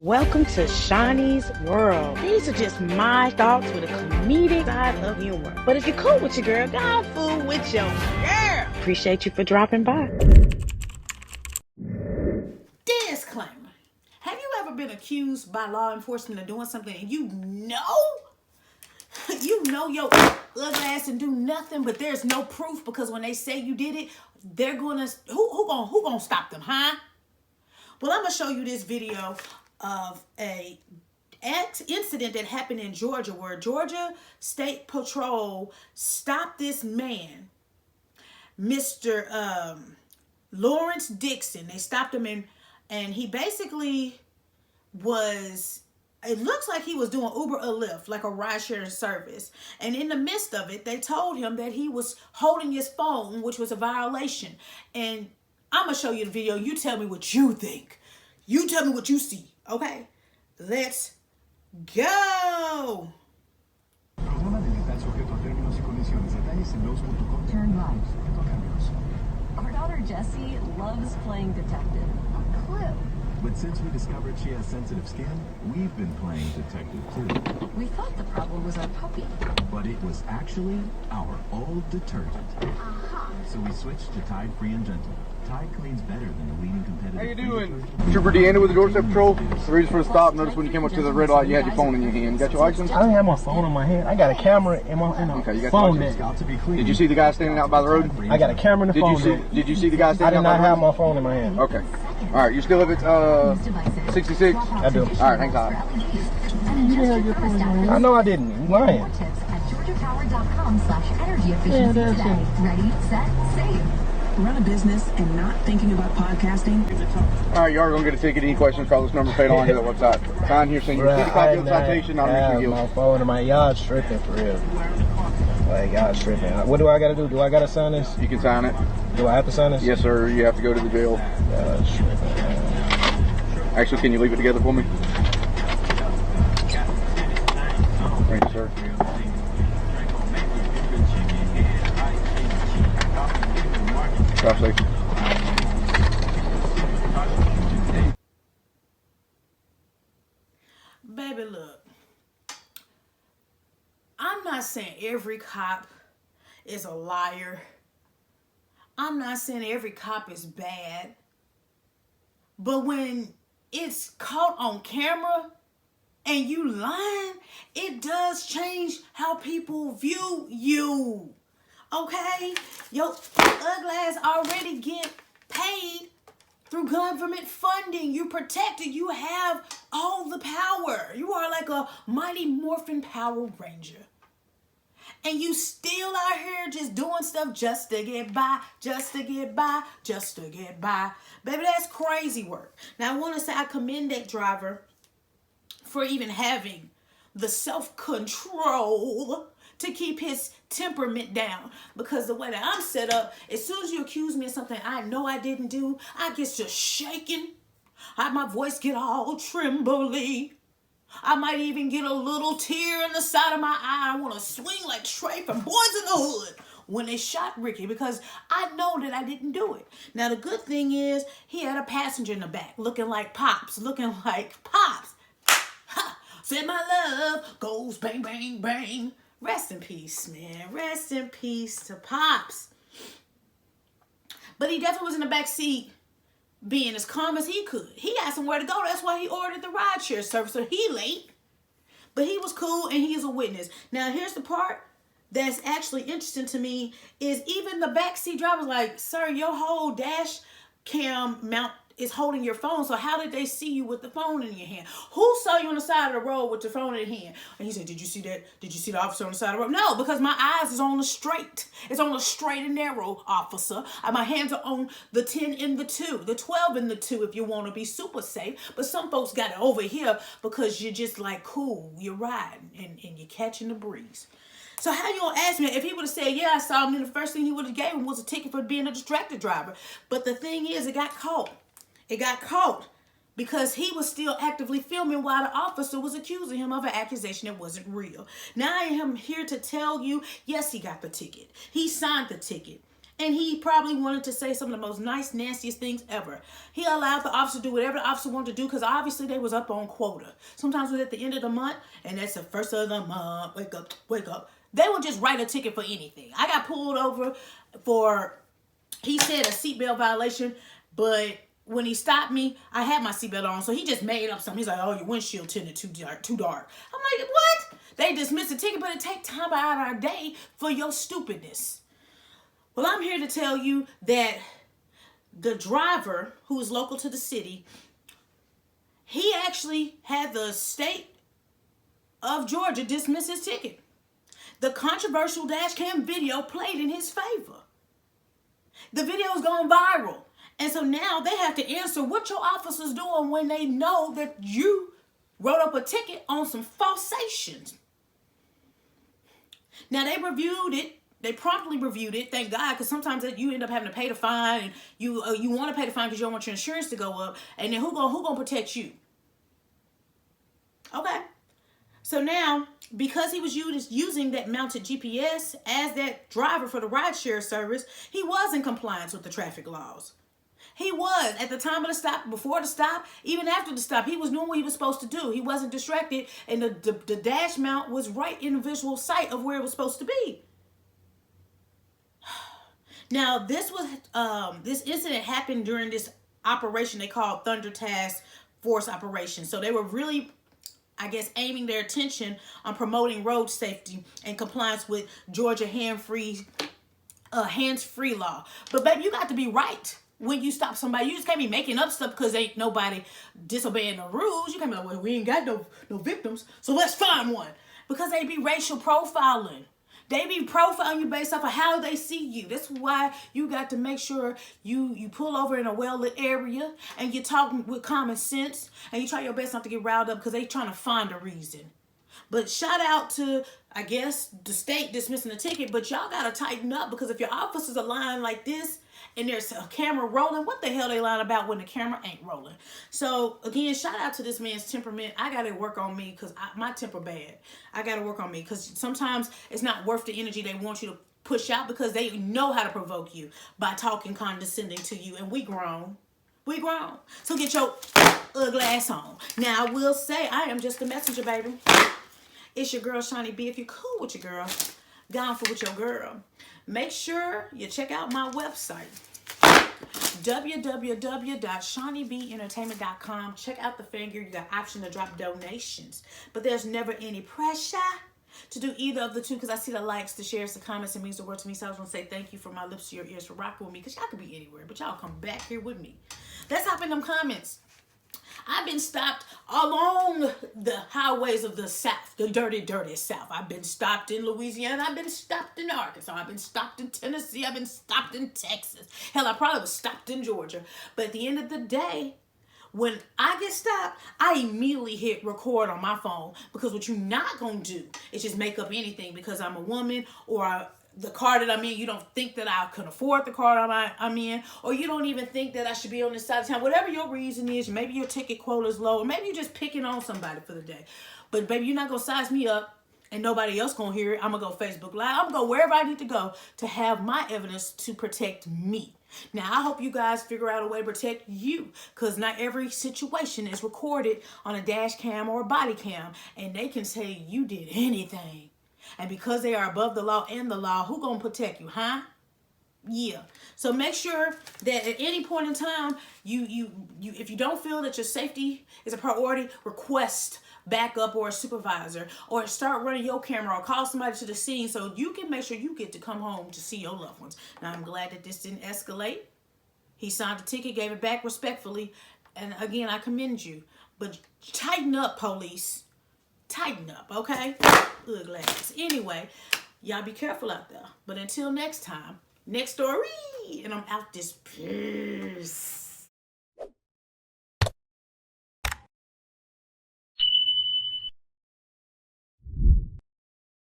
Welcome to Shaunie's World. These are just my thoughts with a comedic side of humor. But if you're cool with your girl, go fool with your girl. Appreciate you for dropping by. Disclaimer. Have you ever been accused by law enforcement of doing something and you know your ugly ass and do nothing, but there's no proof because when they say you did it, they're gonna who gonna stop them, huh? Well, I'm gonna show you this video of a incident that happened in Georgia where Georgia State Patrol stopped this man, Mr. Lawrence Dixon. They stopped him and he basically was, it looks like he was doing Uber or Lyft, like a ride-sharing service. And in the midst of it, they told him that he was holding his phone, which was a violation. And I'm going to show you the video. You tell me what you think. You tell me what you see. Okay? Let's go! Turn right. Our daughter Jessie loves playing detective. A clue. But since we discovered she has sensitive skin, we've been playing detective too. We thought the problem was our puppy. But it was actually our old detergent. So we switched to Tide Free and Gentle. Tide cleans better than the leading competitor. How you doing? Trooper Deanna with the Doorstep Patrol. The reason for the stop, notice when you came up to the red light, you had your phone in your hand. You got your license? I don't have my phone in my hand. I got a camera in my Okay, you got phone your there. license. Got to be clean. Did you see the guy standing out by the road? I got a camera in the phone there. Did you see the guy I standing did out by not the have road? my phone in my hand. Okay. All right, you still live at 66? I do. All right, hang tight. You didn't have your phone in your hand. I know I didn't. You lying. More tips at georgiapower.com/energy efficiency Yeah, that's today. it. Ready, set, save. Run a business and not thinking about podcasting? All right, you are going to get a ticket. Any questions, call this number, paid on to the website. Sign here saying you see the copy of the citation, not have an issue. my phone in my yard stripping for real. Like, yard stripping. What do I got to do? Do I got to sign this? You can sign it. Do I have to sign this? Yes, sir. You have to go to the jail. Yard stripping. Actually, can you leave it together for me? Thank you, sir. Drive safe. Baby, look. I'm not saying every cop is a liar. I'm not saying every cop is bad. But when it's caught on camera and you lying, it does change how people view you. Okay? Your ugly ass already get paid through government funding. You protected. You have all the power. You are like a mighty morphin Power Ranger. And you still out here just doing stuff just to get by, just to get by, just to get by. Baby, that's crazy work. Now, I want to say I commend that driver for even having the self-control to keep his temperament down. Because the way that I'm set up, as soon as you accuse me of something I know I didn't do, I get just shaking. My voice get all trembly. I might even get a little tear in the side of my eye. I want to swing like Trey from Boys in the Hood when they shot Ricky, because I know that I didn't do it. Now, the good thing is he had a passenger in the back looking like Pops. Ha! Said my love goes bang, bang, bang. Rest in peace, man. Rest in peace to Pops. But he definitely was in the back seat being as calm as he could. He had somewhere to go. That's why he ordered the rideshare service. So he late. But he was cool and he is a witness. Now, here's the part that's actually interesting to me is even the backseat driver's like, sir, your whole dash cam mount is holding your phone. So how did they see you with the phone in your hand? Who saw you on the side of the road with the phone in your hand? And he said, did you see that? Did you see the officer on the side of the road? No, because my eyes is on the straight. It's on the straight and narrow, officer. My hands are on the 10 and the 2, the 12 and the 2 if you want to be super safe. But some folks got it over here because you're just like, cool, you're riding and you're catching the breeze. So how you gonna ask me? If he would have said, yeah, I saw him, then the first thing he would have gave him was a ticket for being a distracted driver. But the thing is, it got caught. It got caught because he was still actively filming while the officer was accusing him of an accusation that wasn't real. Now I am here to tell you, yes, he got the ticket. He signed the ticket. And he probably wanted to say some of the most nice, nastiest things ever. He allowed the officer to do whatever the officer wanted to do because obviously they was up on quota. Sometimes it was at the end of the month, and that's the first of the month. Wake up, wake up. They would just write a ticket for anything. I got pulled over for, he said, a seatbelt violation, but when he stopped me, I had my seatbelt on, so he just made up something. He's like, oh, your windshield tinted too dark. I'm like, what? They dismissed the ticket, but it takes time out of our day for your stupidness. Well, I'm here to tell you that the driver, who is local to the city, he actually had the state of Georgia dismiss his ticket. The controversial dash cam video played in his favor. The video is going viral. And so now they have to answer what your officers doing when they know that you wrote up a ticket on some falsations. Now, they reviewed it. They promptly reviewed it, thank God, because sometimes you end up having to pay the fine, and you want to pay the fine because you don't want your insurance to go up, and then who gonna protect you? Okay, so now, because he was using that mounted GPS as that driver for the rideshare service, he was in compliance with the traffic laws. He was, at the time of the stop, before the stop, even after the stop, he was doing what he was supposed to do. He wasn't distracted, and the dash mount was right in the visual sight of where it was supposed to be. Now, this incident happened during this operation they called Thunder Task Force Operation. So they were really, I guess, aiming their attention on promoting road safety and compliance with Georgia hands-free law. But baby, you got to be right when you stop somebody. You just can't be making up stuff because ain't nobody disobeying the rules. You can't be like, well, we ain't got no victims, so let's find one. Because they be racial profiling. They be profiling you based off of how they see you. That's why you got to make sure you pull over in a well-lit area and you're talking with common sense and you try your best not to get riled up because they trying to find a reason. But shout out to, I guess, the state dismissing the ticket, but y'all got to tighten up because if your officers are lying like this and there's a camera rolling, what the hell they lying about when the camera ain't rolling? So, again, shout out to this man's temperament. I got to work on me because my temper bad. I got to work on me because sometimes it's not worth the energy they want you to push out because they know how to provoke you by talking condescending to you. And we grown. We grown. So get your ugly ass on. Now, I will say I am just a messenger, baby. It's your girl, Shaunie B. If you're cool with your girl, gone for with your girl. Make sure you check out my website, www.shauniebeentertainment.com. Check out the finger. You got option to drop donations. But there's never any pressure to do either of the two because I see the likes, the shares, the comments. It means the word to me. So I just want to say thank you from my lips to your ears for rocking with me because y'all could be anywhere, but y'all come back here with me. Let's hop in them comments. I've been stopped along the highways of the South, the dirty, dirty South. I've been stopped in Louisiana. I've been stopped in Arkansas. I've been stopped in Tennessee. I've been stopped in Texas. Hell, I probably was stopped in Georgia. But at the end of the day, when I get stopped, I immediately hit record on my phone because what you're not going to do is just make up anything because I'm a woman or the car that I'm in, you don't think that I can afford the car I'm in, or you don't even think that I should be on this side of town. Whatever your reason is, maybe your ticket quota is low, or maybe you're just picking on somebody for the day. But baby, you're not going to size me up and nobody else going to hear it. I'm going to go Facebook Live. I'm going to go wherever I need to go to have my evidence to protect me. Now, I hope you guys figure out a way to protect you because not every situation is recorded on a dash cam or a body cam, and they can say you did anything. And because they are above the law and the law, who gonna protect you, huh? Yeah. So make sure that at any point in time, if you don't feel that your safety is a priority, request backup or a supervisor, or start running your camera or call somebody to the scene so you can make sure you get to come home to see your loved ones. Now, I'm glad that this didn't escalate. He signed the ticket, gave it back respectfully, and again, I commend you. But tighten up, police. Tighten up, okay? Ugly ass. Anyway, y'all be careful out there. But until next time, next story, and I'm out this piece.